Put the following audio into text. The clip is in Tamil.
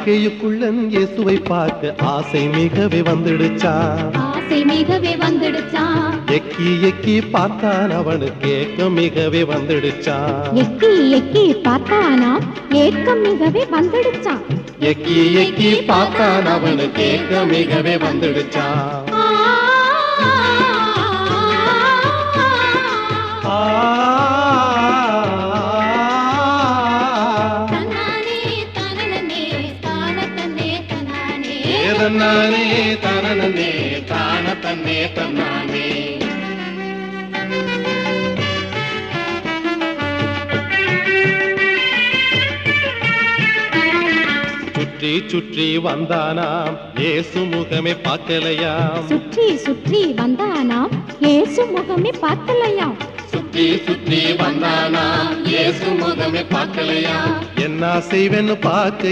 வாழ்க்கையுக்குள்ளன் இயேசுவை பார்க்க ஆசை மிகவே வந்துடுச்சான். ஆசை மிகவே வந்துடுச்சான். எக்கி எக்கி பார்த்தான் அவனுக்கு ஏக்கம் மிகவே வந்துடுச்சான். எக்கி எக்கி பார்த்தானா ஏக்கம் மிகவே வந்துடுச்சான். எக்கி எக்கி பார்த்தான் அவனுக்கு ஏக்கம் மிகவே வந்துடுச்சான். தன்னானே தனனே தான தன்னே தன்னானே. சுற்றி சுற்றி வந்தானாம் இயேசு முகமே பார்க்கலையாம். சுற்றி சுற்றி வந்தானாம் இயேசு முகமே பார்க்கலையாம். சுற்றி சுற்றி வந்தானாம் இயேசு முகமே பார்க்கலையாம். என்ன செய்வேன்னு பார்க்க